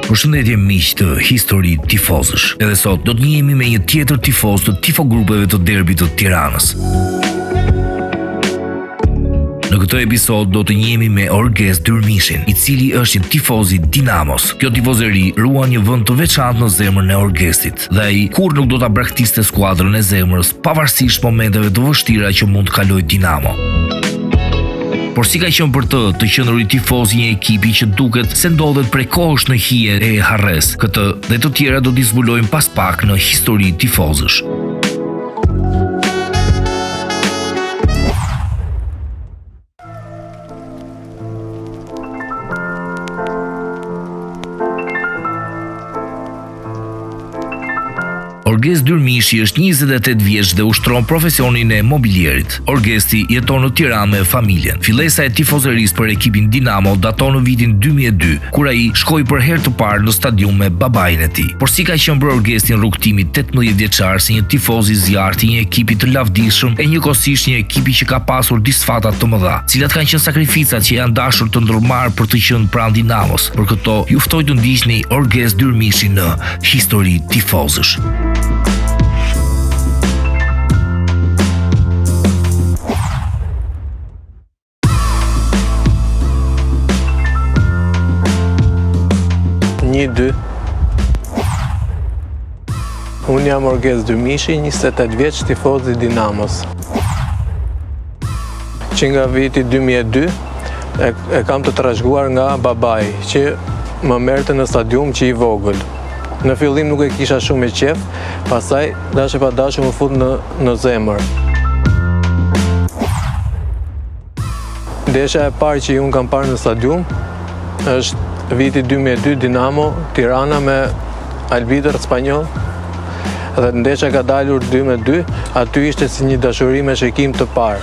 Përshëndetje miq të Histori Tifozësh. Edhe sot do të njihemi me një tjetër tifoz të tifogrupeve të derbit të Tiranës. Në këtë episod do të njihemi me Orges Dyrmishin, i cili është një tifoz i Dinamos. Kjo tifozëri ruan një vend të veçantë në zemrën e Orgesit, dhe ai kur nuk do ta braktiste skuadrën e zemrës, pavarësisht momenteve të vështira që mund të kalojë Dinamo. Por si ka qenë për të qenë tifoz i një ekipi që duket se ndodhet prej kohësh në hije e harres. Këtë dhe të tjera do t'i zbulojmë pas pak në Histori Tifozësh. Orges Dyrmishi është 28 vjeç dhe ushtron profesionin e mobilierit. Orgesi jeton në Tiranë me familjen. Fillesa e tifozërisë për ekipin Dinamo daton në vitin 2002, kur ai shkoi për herë të parë në stadium me babain e tij. Por si ka qenë për Orgesin rrugtimi 18 vjeçar si një tifoz i zjarrt i një ekipi të lavdishëm e njëkohësisht një ekipi që ka pasur disfata të mëdha, cilat kanë qenë sakrificat që janë dashur të ndërmarrë për të qenë pranë Dinamos. Për këto ju ftoj të ndiqni Orges Dyrmishin në Histori Tifozësh. Unë jam Orges Dyrmishi, 28 vjeç, tifoz i Dinamos. Që nga viti 2002 e kam të trashëguar nga babai, që më merrte në stadium që i vogël. Në fillim nuk e kisha shumë e qef, pastaj dashje pa dashje më fut në zemër. Ndeshja e parë që unë kam parë në stadium është viti 2002, Dinamo Tirana me Albiter Spanjol. Dhe ndeshja ka dalur 2-2, aty ishte si një dashuri me shikim të parë.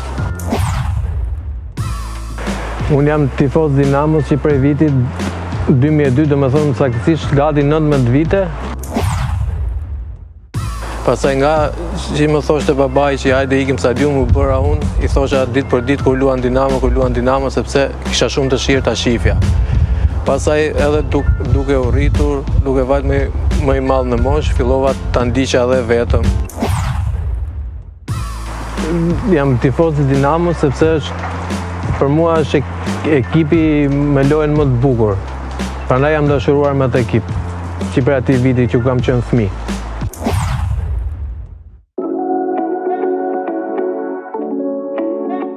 Unë jam tifoz Dinamos që prej vitit 2002, do më thonë saktësisht gati 19 vite. Pastaj nga që më thoshte babai që hajde ikim stadium, u bëra unë, i thosha ditë për ditë kur luan Dinamo, sepse kisha shumë dëshirë ta shifja. Pastaj edhe duke u rritur, duke vajtë më i madh në moshë, fillova ta ndiqja edhe vetëm. Jam tifoz i Dinamo sepse për mua është ekipi me lojën më të bukur. Prandaj jam dashuruar me atë ekip, që për atij viti që kam qenë fëmijë.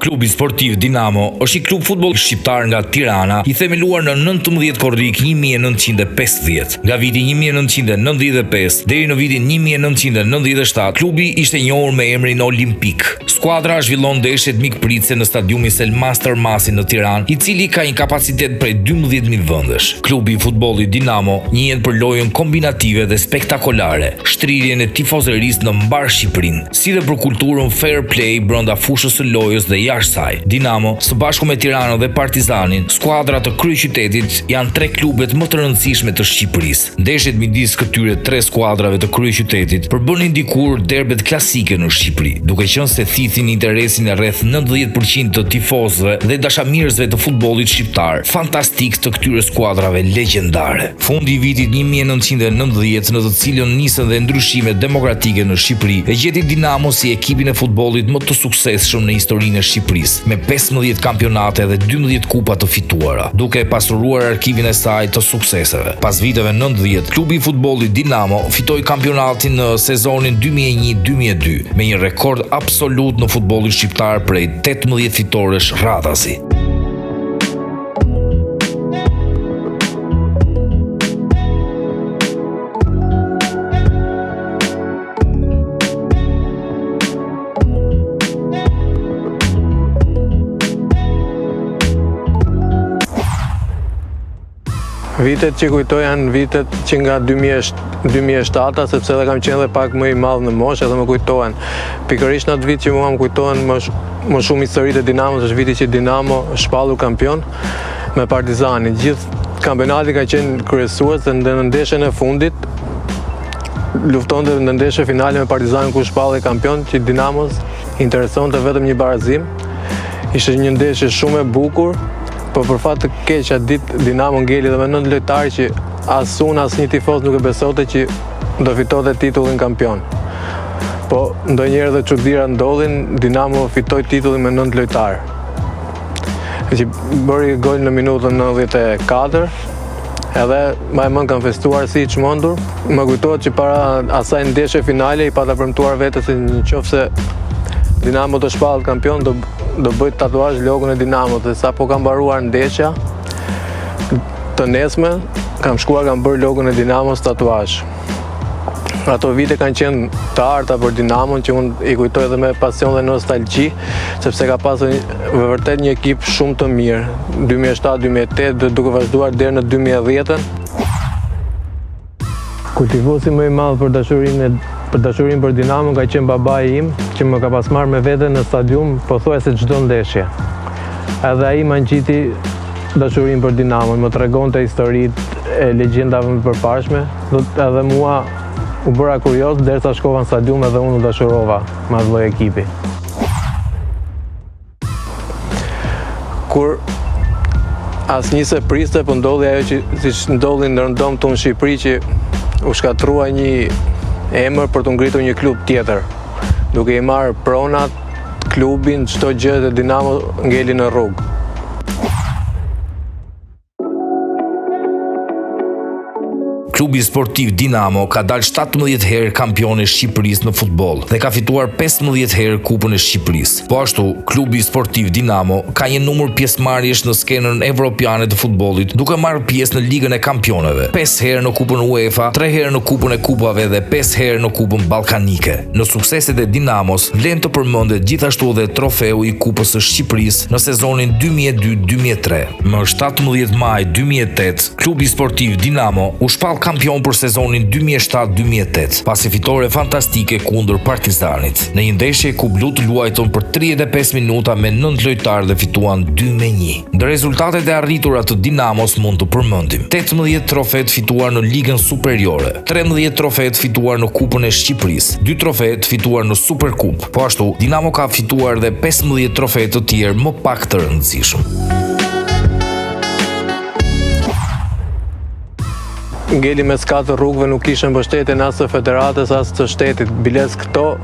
Klubi sportiv Dinamo është një klub futboll shqiptar nga Tirana, i themeluar në 19 korrik 1950. Nga viti 1995 deri në vitin 1997, klubi ishte njohur me emrin Olimpik. Skuadra zhvillon ndeshjet mikpritëse në stadiumin Selmas Tërmasi në Tiranë, i cili ka një kapacitet prej 12.000 vendesh. Klubi i futbollit Dinamo njihet për lojën kombinative dhe spektakolare, shtrirjen e tifozërisë në mbar Shqipërinë, si dhe për kulturën fair play brenda fushës së lojës dhe jashtë saj. Dinamo, së bashku me Tiranën dhe Partizanin, skuadra të kryeqytetit, janë 3 klubet më të rëndësishme të Shqipërisë. Ndeshjet midis këtyre 3 skuadrave të kryeqytetit përbënin dikur derbet klasike në Shqipëri, duke qenë se thithin interesin e rreth 90% të tifozëve dhe dashamirësve të futbollit shqiptar, fantastik të këtyre skuadrave legjendare. Fundi i vitit 1990, në të cilën nisën dhe ndryshimet demokratike në Shqipëri, e gjeti Dinamo si ekipin e futbollit më të suksesshëm në historinë e Shqipërisë, me 15 kampionate dhe 12 kupa të fituara, duke pasuruar arkivin e saj të sukseseve. Pas viteve 90, klubi i futbollit Dinamo fitoi kampionatin në sezonin 2001-2002 me një rekord absolut në futbollin shqiptar prej 18 fitoresh radhazi. Vitet që kujtoj janë vitet që nga 2007, sepse edhe kam qenë dhe pak më i madh në moshë, edhe më kujtohen. Pikërisht në atë vit që mua më kujtohen më shumë historitë e Dinamos, është viti që Dinamo shpallur kampion me Partizanin. Gjithë kampionati ka qenë kryesues dhe në ndeshjen e fundit luftonte në ndeshje finale me Partizanin ku shpallej kampion, që Dinamos interesonte vetëm një barazim. Ishte një ndeshje shumë e bukur, Po për fat të keq atë ditë Dinamo ngeli dhe me 9 lojtarë që as unë as një tifoz nuk e besote që do fitonte titullin kampion. Po ndonjëherë dhe çuditëra ndodhin, Dinamo fitoi titullin me 9 lojtarë. Që bëri gol në minutën 94, edhe më kanë festuar si i çmendur. Më kujtohet që para asaj ndeshje finale i pata premtuar vetes se nëse Dinamo do shpallet kampion, do bëj tatuazh logon e Dinamo, dhe sa po kam mbaruar ndeshja të nesme, kam bërë logon e Dinamos tatuazh. Ato vite kanë qenë të arta për Dinamon, që unë i kujtoj edhe me pasion dhe nostalgji, sepse ka pasur vërtet një ekip shumë të mirë, 2007-2008, duke vazhduar deri në 2010-ën. Kultivuesi më i madh për dashurinë për Dinamon ka qenë babai im, që më ka pas marrë me vete në stadium pothuajse çdo ndeshje. Edhe ai më ngjiti dashurinë për Dinamon, më tregonte historitë e legjendave më përparshme, edhe mua u bëra kurioz derisa shkova në stadium edhe unë u dashurova me atë lloj ekipi. Kur asnjë se priste, po ndodhi ajo që siç ndodhi në rëndom tonë në Shqipëri, që u shkatrua një emër për të ngritur një klub tjetër, duke i marrë pronat, klubin, çdo gjë të Dinamo ngeli në rrugë. Klubi sportiv Dinamo ka dalë 17 herë kampion e Shqipërisë në futboll dhe ka fituar 15 herë Kupën e Shqipërisë. Po ashtu, klubi sportiv Dinamo ka një numër pjesëmarrjesh në skenën evropiane të futbollit, duke marrë pjesë në Ligën e Kampionëve, 5 herë në Kupën UEFA, 3 herë në Kupën e Kupave dhe 5 herë në Kupën Ballkanike. Në sukseset e Dinamos vlen të përmendet gjithashtu edhe trofeu i Kupës së Shqipërisë në sezonin 2002-2003. Më 17 maj 2008, klubi sportiv Dinamo u shpall kampion për sezonin 2007-2008, pasi fitore fantastike kundër Partizanit. Në një ndeshje ku blut luajtën për 35 minuta me 9 lojtarë dhe fituan 2-1. Ndër rezultatet e arritura të Dinamos mund të përmendim 18 trofet fituar në Ligën Superiore, 13 trofet fituar në Kupën e Shqipërisë, 2 trofet fituar në Superkup. Po ashtu, Dinamo ka fituar dhe 15 trofet të tjerë më pak të rëndësishëm. Ngeli me skatë rrugëve, nuk ishte mbështetjen as të federatës as të shtetit. Biles këto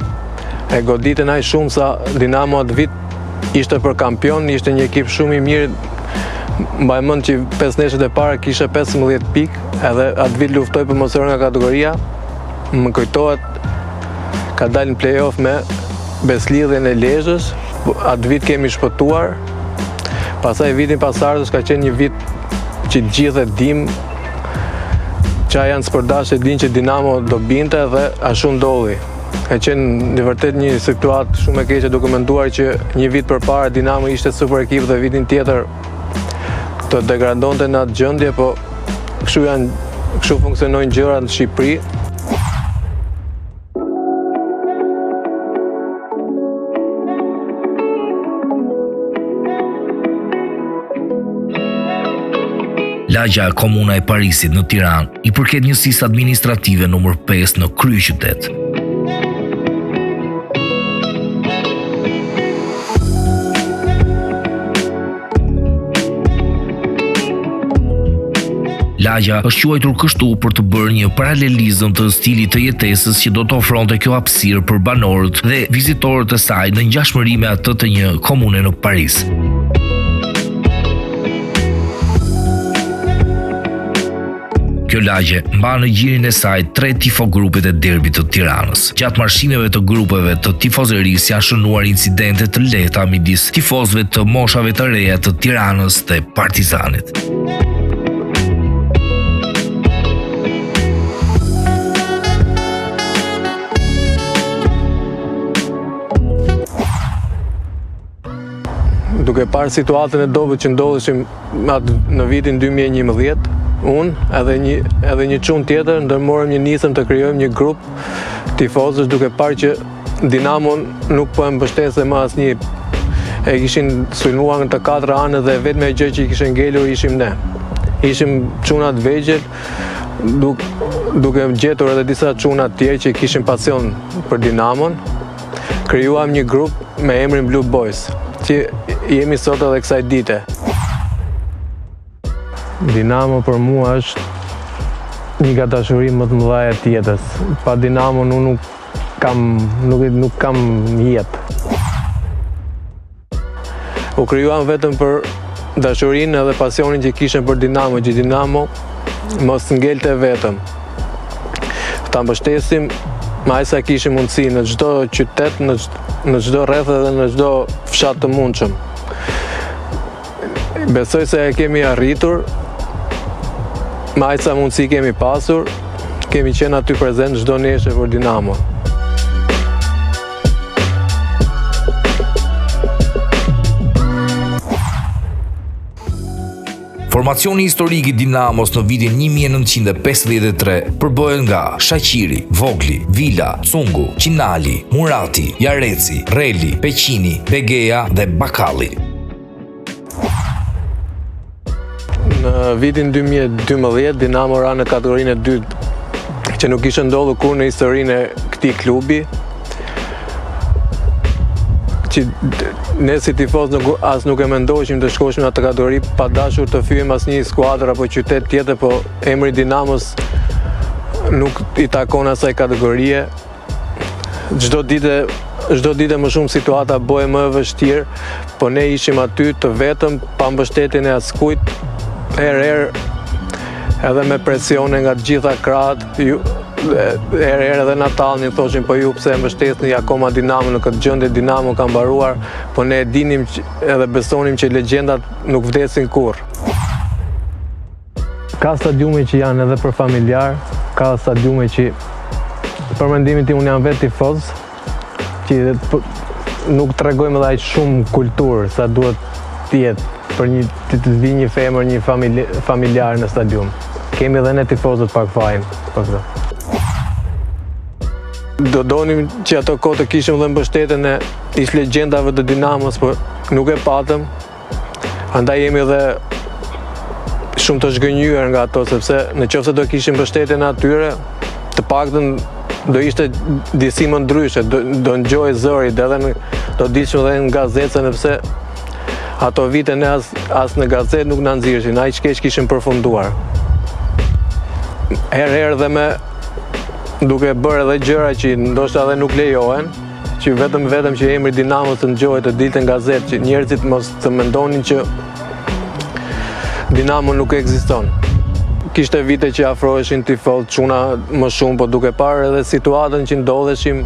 e goditën aq shumë sa Dinamo atë vit ishte për kampion, ishte një ekip shumë i mirë. Mbaj mend që 5 ndeshjet e para kishte 15 pikë, edhe atë vit luftoi për mos nga kategoria. Më kujtohet ka dalë në play-off me Beslidhjen e Lezhës. Atë vit kemi shpëtuar. Pastaj vitin pasardhës ka qenë një vit që gjithë e dim, qa janë sportash e din që Dinamo do binte dhe ashtu ndodhi. Ka qenë në vërtet një situatë shumë e keqe, duke menduar që një vit përpara Dinamo ishte super ekip dhe vitin tjetër të degradonte në atë gjendje, po kështu funksionojnë gjërat në Shqipëri. Lagja e Komuna e Parisit në Tiranë i përket njësisë administrative nëmër 5 në kryeqytet. Lagja është quajtur kështu për të bërë një paralelizëm të stilit të jetesës që do të ofronte kjo hapësirë për banorët dhe vizitorët e saj në ngjashmëri me atë të një komune në Paris. Kjo lagje mban në gjirin e saj 3 tifogrupet e derbit të Tiranës. Gjatë marshimeve të grupeve të tifozërisë janë shënuar incidente të lehta midis tifozëve të moshave të reja të Tiranës dhe Partizanit. Duke parë situatën e dobët që ndodheshim në vitin 2011, unë edhe një çun tjetër ndërmorëm një nisëm të krijojmë një grup tifozësh, duke parë që Dinamo nuk po e mbështeste më asnjë. E kishin sulmuar të 4 anët dhe vetëm gjë që i kishin ngelur ishim ne. Ishim çuna të vegjël, duke gjetur edhe disa çuna të tjerë që kishin pasion për Dinamon. Krijuam një grup me emrin Blue Boys, që jemi sot edhe kësaj dite. Dinamo për mua është një nga dashurim më të mëdha e tjetës. Pa Dinamo nuk kam jetë. U krijuam vetëm për dashurinë edhe pasionin që kishem për Dinamo, që Dinamo mos ngelte vetëm. Ta mbështesim aq sa kishim mundësi në çdo qytet, në çdo rreth dhe në çdo fshat të mundshëm. Besoj se e kemi arritur, aq sa mundësi kemi pasur, kemi qenë aty prezent çdo nesër për Dinamo. Formacioni historik i Dinamos në vitin 1953 përbëhet nga Shaqiri, Vogli, Vila, Cungu, Qinali, Murati, Jareci, Reli, Peqini, Begeja dhe Bakalli. Në vitin 2012 Dinamo ra në kategorinë e dytë, që nuk ishte ndodhur kurrë në historinë e këtij klubi. Që ne si tifoz nuk e mendoheshim të shkoshim në atë kategori pa dashur të fyem asnjë skuadër apo qytet tjetër, po emri Dinamos nuk i takon asaj kategorie. Çdo ditë më shumë situata bëhej më e vështirë, po ne ishim aty të vetëm, pa mbështetjen e askujt, herë edhe me presione nga të gjitha krahët. Herë edhe Natalin thoshin, po ju pse e mbështetni akoma Dinamo në këtë gjendje, Dinamo ka mbaruar, po ne e dinim edhe besonim që legjendat nuk vdesin kurrë. Ka stadiume që janë edhe për familjar, ka stadiume që për mendimin tim unë jam vetë tifoz, që nuk tregojmë edhe aq shumë kulturë sa duhet të jetë për të vi një femër, një familjar në stadium. Kemi edhe ne tifozët pak fajin për këtë. Do donim që ato kohë të kishim dhe mbështetjen e ish legjendave të Dinamos, por nuk e patëm. Andaj jemi edhe shumë të zhgënjur nga ato, sepse nëse do kishim mbështetjen e atyre, të paktën do ishte disi më ndryshe, do ngjoj zëri, do dilshim edhe në gazetë, sepse ato vite ne as në gazetë nuk na nxirrshin, aq keq kishim përfunduar. Herë dhe me duke bërë edhe gjëra që ndoshta edhe nuk lejohen, që vetëm që emri Dinamo të ngjohet të dilte në gazetë, që njerëzit mos të mendonin që Dinamo nuk ekziston. Kishte vite që afroheshin tifozë çuna më shumë, po duke parë edhe situatën që ndodheshim,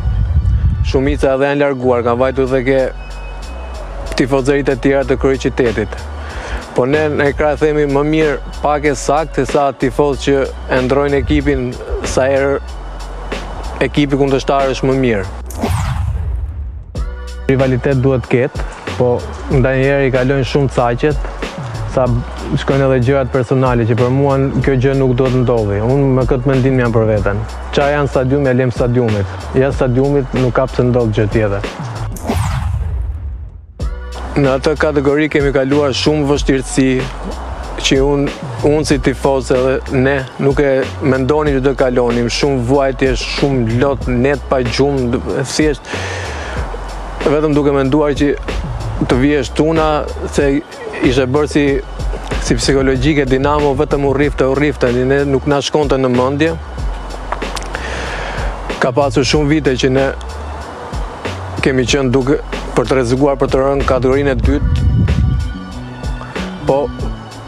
shumica edhe janë larguar, kanë vajtur dhe ke tifozëritë e tjera të kryeqytetit. Po ne në krah themi më mirë pak e saktë sa tifoz që e ndrojnë ekipin sa herë ekipi kundërshtar është më mirë. Rivalitet duhet ketë, po ndonjëherë i kalojnë shumë caqet, sa shkojnë edhe gjërat personale, që për mua kjo gjë nuk do të ndodhi. Unë me këtë mendim jam për veten. Qa janë stadiumi, e lem stadiumit. Ja stadiumit nuk ka pse ndodh gjë tjetër. Në atë kategori kemi kaluar shumë vështirësi, që unë si tifoz edhe ne nuk e mendonim që do kalonim, shumë vuajtje, shumë lot, net pa gjumë, thjesht vetëm duke menduar që të vihesh tuna, se ishte bërë si psikologjike Dinamo, vetëm u rrifte, ne nuk na shkonte në mendje. Ka pasur shumë vite që ne kemi qenë duke për të rrezikuar për të rënë kategorinë e dytë, po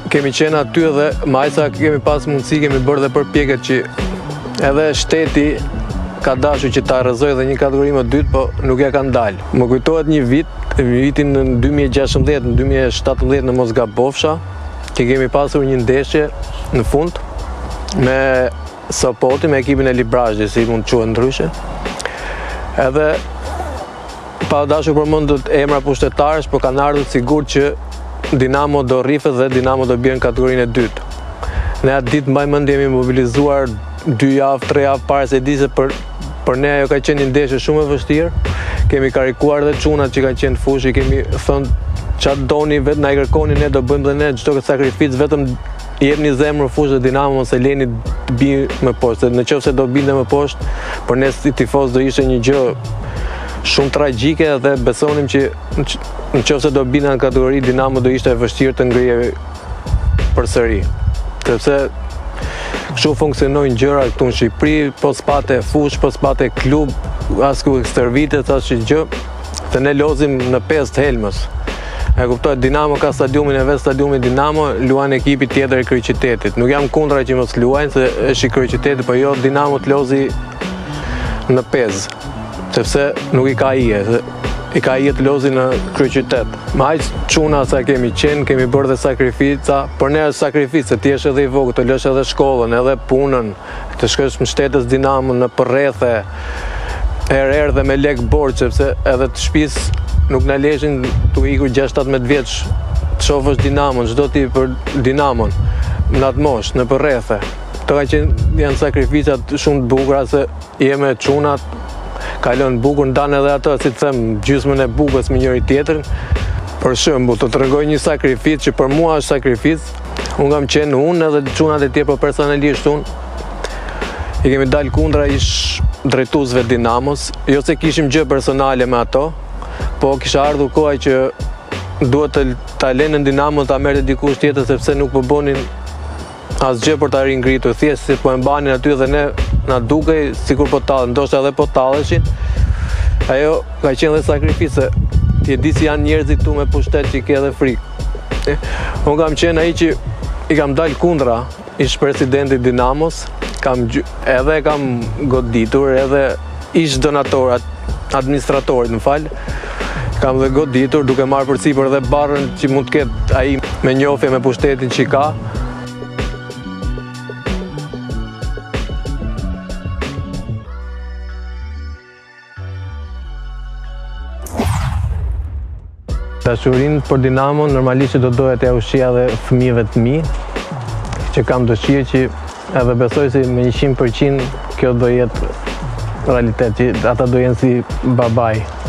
kemi qenë aty dhe aq sa kemi pas mundësi, kemi bërë dhe përpjekjet që edhe shteti ka dashur që ta rrezojë dhe një kategori më dytë, po nuk ja kanë dalë. Më kujtohet një vitin në 2016, në 2017 në mos gabofsha, që kemi pasur një ndeshje në fund me Sopoti, me ekipin e Librazhit, si mund të quhet ndryshe. Edhe pa dashur përmendur emra pushtetarësh, por kanë ardhur sigurt që Dinamo do rrifet dhe Dinamo do bjerë në kategorinë e dytë. Ne atë ditë mbaj mend jemi mobilizuar 2 javë, 3 javë para, se di se për ne ajo ka qenë një ndeshje shumë e vështirë. Kemi karikuar dhe çunat që kanë qenë fushë, kemi thënë çfarë doni, vetë na i kërkoni, ne do bëjmë dhe ne çdo sakrificë, vetëm jepni zemrën fushë Dinamo, mos e leni të bijë më poshtë. Nëse do binte më poshtë, për ne si tifoz do ishte një gjë shumë tragjike, dhe besonim që nëse do binte në kategori, Dinamo do ishte e vështirë të ngrihej përsëri. sepse kështu funksionojnë gjëra këtu në Shqipëri, po s'pate fush, po s'pate klub, asku stërvitet, asë gjë, se ne lozim në 5 helmës. E kuptoj, Dinamo ka stadiumin e vetë, stadiumi Dinamo, luan ekipi tjetër i Kryeqytetit. Nuk jam kundra që mos luajnë, se është i Kryeqytetit, po jo Dinamo të lozi në 5, sepse nuk i ka ije, i ka ije të lozi në Kryeqytet. Ma aq çuna sa kemi qenë, kemi bërë dhe sakrifica, për ne është sakrificë, ti është edhe i vogël, të lësh edhe shkollën, edhe punën, të shkosh në shtetës Dinamo në përrethe, herë dhe me lek borë, sepse edhe të shtëpis nuk në leshin të ikur 6-18 vjeç të shofësh Dinamon, çdo ti për Dinamon, në atë mosh, në përrethe. Të ka qenë janë sakrificat shumë të bukura se jeme çunat, kalon bukur, ndan edhe ato, si të them, gjysmën e bukës me njëri tjetrin. Për shembull, të tregoj një sakrificë që për mua është sakrificë. Unë kam qenë unë edhe çunat e tjerë, por personalisht unë i kemi dalë kundra ish drejtuesve Dinamos, jo se kishim gjë personale me ato, po kisha ardhur koha që duhet ta lënë në Dinamo ta merrte dikush tjetër sepse nuk po bonin asgjë për ta ringritur, thjesht si po e mbanin aty dhe ne na dukej sikur po tallen, ndoshta edhe po talleshin. Ajo ka qenë dhe sakrificë, ti e di si janë njerëzit këtu me pushtet që ke edhe frikë. Unë kam qenë ai që i kam dalë kundra ish presidenti Dinamos, edhe kam goditur, edhe ish donator, administratorit, më fal, kam dhe goditur duke marrë përsipër dhe barën që mund të ketë ai me njohje me pushtetin që ka. Dashurinë për Dinamo normalisht do doja t'ia ushqija edhe fëmijëve të mi, që kam dëshirë që edhe besoj se me 100% kjo do jetë realitet, që ata do jenë si babaj.